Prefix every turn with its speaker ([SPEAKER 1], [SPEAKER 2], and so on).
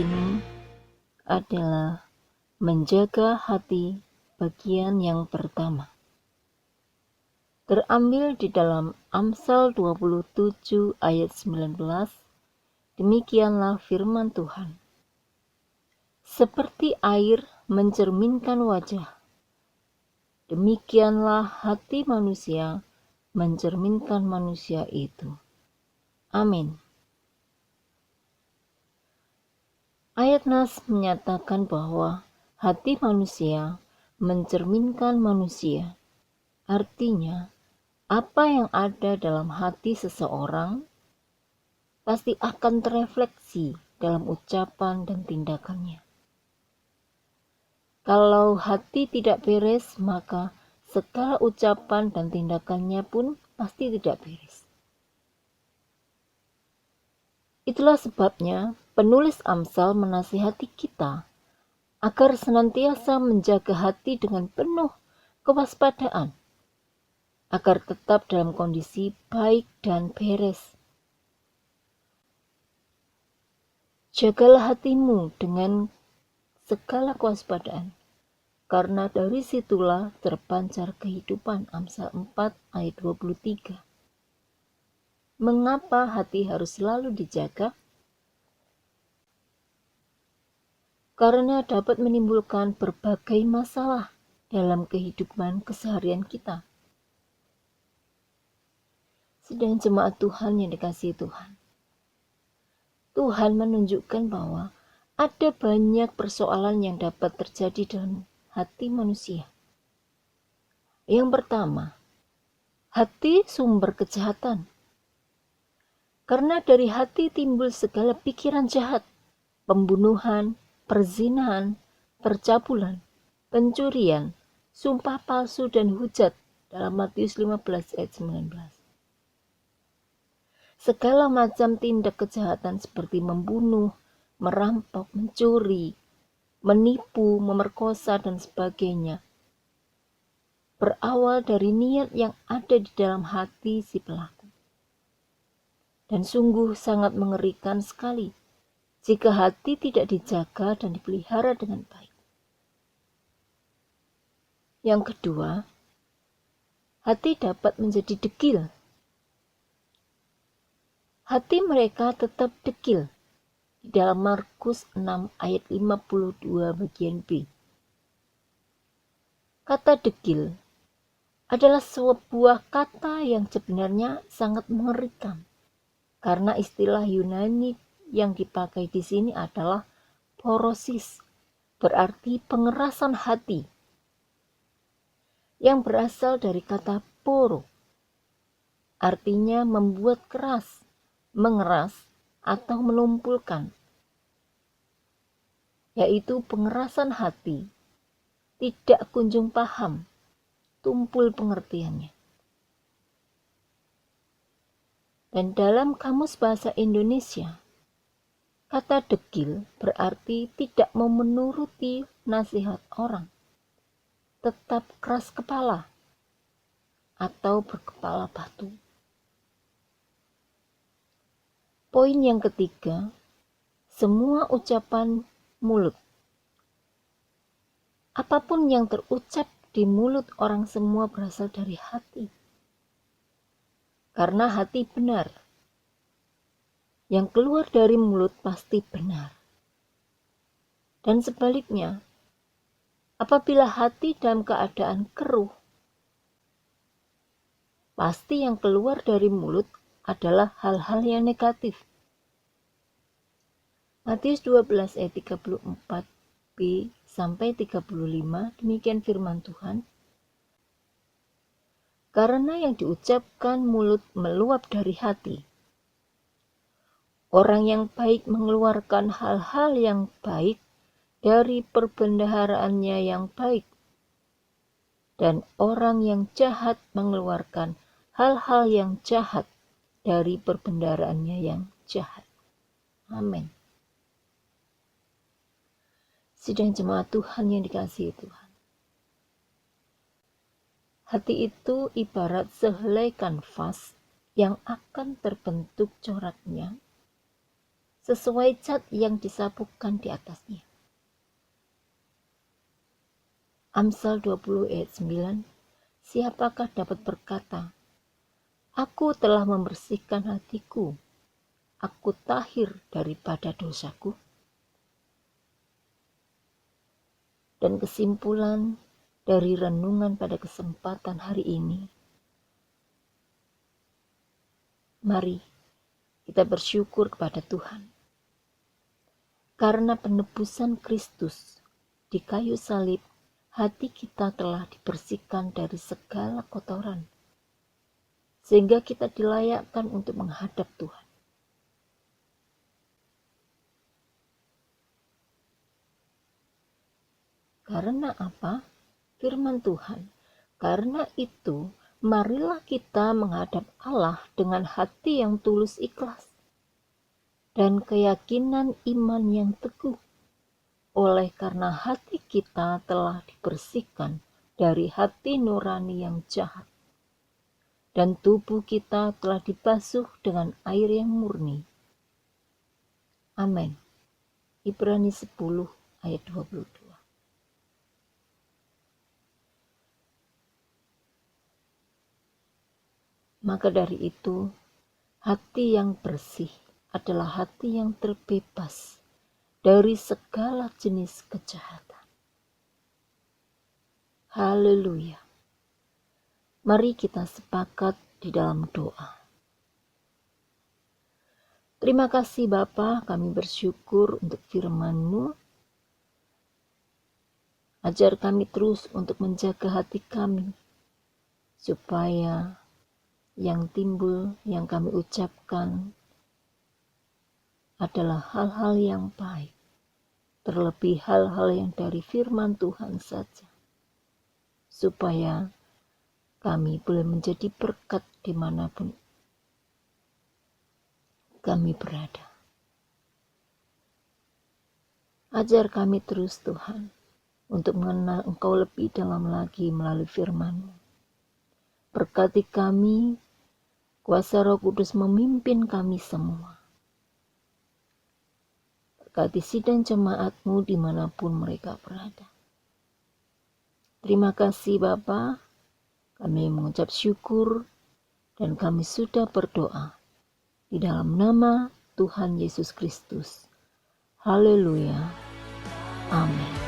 [SPEAKER 1] ini adalah menjaga hati bagian yang pertama. Terambil di dalam Amsal 27 ayat 19, demikianlah firman Tuhan. Seperti air mencerminkan wajah, demikianlah hati manusia mencerminkan manusia itu. Amin. Ayat Nas menyatakan bahwa hati manusia mencerminkan manusia. Artinya, apa yang ada dalam hati seseorang pasti akan terefleksi dalam ucapan dan tindakannya. Kalau hati tidak beres, maka segala ucapan dan tindakannya pun pasti tidak beres. Itulah sebabnya penulis Amsal menasihati kita agar senantiasa menjaga hati dengan penuh kewaspadaan, agar tetap dalam kondisi baik dan beres. Jagalah hatimu dengan segala kewaspadaan, karena dari situlah terpancar kehidupan. Amsal 4 ayat 23. Mengapa hati harus selalu dijaga? Karena dapat menimbulkan berbagai masalah dalam kehidupan keseharian kita. Sedang jemaat Tuhan yang dikasihi Tuhan, Tuhan menunjukkan bahwa ada banyak persoalan yang dapat terjadi dalam hati manusia. Yang pertama, hati sumber kejahatan. Karena dari hati timbul segala pikiran jahat, pembunuhan, perzinahan, percabulan, pencurian, sumpah palsu dan hujat dalam Matius 15 ayat 19. Segala macam tindak kejahatan seperti membunuh, merampok, mencuri, menipu, memerkosa, dan sebagainya berawal dari niat yang ada di dalam hati si pelaku. Dan sungguh sangat mengerikan sekali jika hati tidak dijaga dan dipelihara dengan baik. Yang kedua, hati dapat menjadi dekil. Hati mereka tetap dekil di dalam Markus 6 ayat 52 bagian B. Kata dekil adalah sebuah kata yang sebenarnya sangat mengerikan. Karena istilah Yunani yang dipakai di sini adalah porosis, berarti pengerasan hati, yang berasal dari kata poro, artinya membuat keras, mengeras, atau melumpulkan, yaitu pengerasan hati, tidak kunjung paham, tumpul pengertiannya. Dan dalam Kamus Bahasa Indonesia, kata dekil berarti tidak mau menuruti nasihat orang, tetap keras kepala, atau berkepala batu. Poin yang ketiga, semua ucapan mulut. Apapun yang terucap di mulut orang semua berasal dari hati. Karena hati benar. Yang keluar dari mulut pasti benar. Dan sebaliknya, apabila hati dalam keadaan keruh, pasti yang keluar dari mulut adalah hal-hal yang negatif. Matius 12 ayat 34b sampai 35, demikian firman Tuhan. Karena yang diucapkan mulut meluap dari hati. Orang yang baik mengeluarkan hal-hal yang baik dari perbendaharaannya yang baik. Dan orang yang jahat mengeluarkan hal-hal yang jahat dari perbendaharaannya yang jahat. Amin. Sidang jemaat Tuhan yang dikasihi Tuhan. Hati itu ibarat sehelai kanvas yang akan terbentuk coraknya sesuai cat yang disapukan di atasnya. Amsal 20 ayat 9, siapakah dapat berkata, aku telah membersihkan hatiku, aku tahir daripada dosaku? Dan kesimpulan dari renungan pada kesempatan hari ini, mari kita bersyukur kepada Tuhan. Karena penebusan Kristus di kayu salib, hati kita telah dibersihkan dari segala kotoran, sehingga kita dilayakkan untuk menghadap Tuhan. Karena apa? Firman Tuhan. Karena itu, marilah kita menghadap Allah dengan hati yang tulus ikhlas dan keyakinan iman yang teguh. Oleh karena hati kita telah dibersihkan dari hati nurani yang jahat, dan tubuh kita telah dibasuh dengan air yang murni. Amin. Ibrani 10 ayat 22. Maka dari itu, hati yang bersih adalah hati yang terbebas dari segala jenis kejahatan. Haleluya. Mari kita sepakat di dalam doa. Terima kasih Bapa, kami bersyukur untuk firman-Mu. Ajar kami terus untuk menjaga hati kami, supaya yang timbul, yang kami ucapkan adalah hal-hal yang baik, terlebih hal-hal yang dari firman Tuhan saja, supaya kami boleh menjadi berkat dimanapun kami berada. Ajar kami terus Tuhan, untuk mengenal Engkau lebih dalam lagi melalui firman-Mu. Berkati kami, kuasa Roh Kudus memimpin kami semua. Berkati sidang jemaat-Mu dimanapun mereka berada. Terima kasih Bapa, kami mengucap syukur dan kami sudah berdoa di dalam nama Tuhan Yesus Kristus. Haleluya. Amin.